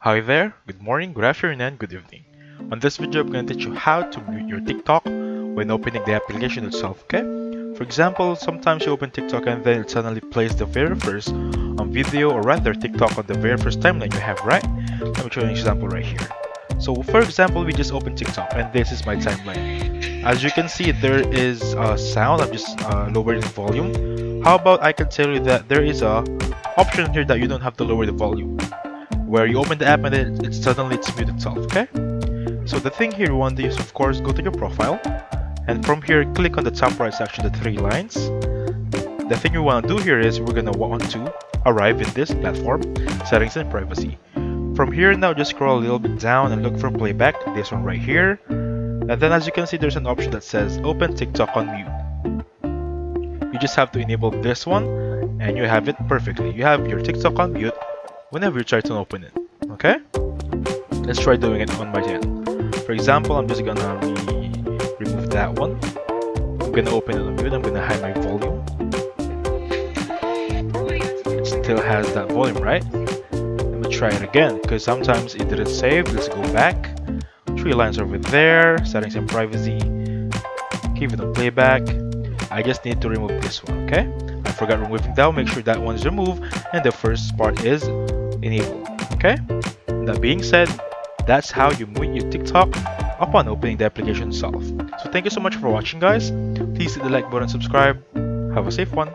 Hi there, good morning, good afternoon, and good evening. On this video, I'm going to teach you how to mute your TikTok when opening the application itself, okay? For example, sometimes you open TikTok and then it suddenly plays the very first video, or rather TikTok on the very first timeline you have, right? Let me show you an example right here. So for example, we just opened TikTok and this is my timeline. As you can see, there is a sound. I'm just lowering the volume. How about I can tell you that there is a option here that you don't have to lower the volume, where you open the app and then it's muted itself, okay? So the thing here you want to do is, of course, go to your profile, and from here click on the top right section, the three lines. The thing you want to do here is we're gonna want to arrive in this platform, settings and privacy. From here now, just scroll a little bit down and look for playback, this one right here. And then as you can see, there's an option that says open TikTok on mute. You just have to enable this one and you have it perfectly. You have your TikTok on mute whenever you try to open it, okay? Let's try doing it on my end. For example, I'm just gonna remove that one. I'm gonna open it on mute. I'm gonna hide my volume. It still has that volume, right? Let me try it again, because sometimes it didn't save. Let's go back. Three lines over there, settings and privacy. Keep it on playback. I just need to remove this one, okay? I forgot removing that one. Make sure that one is removed and the first part is enabled, okay? That being said, that's how you mute your TikTok upon opening the application itself. So thank you so much for watching, guys. Please hit the like button, subscribe. Have a safe one.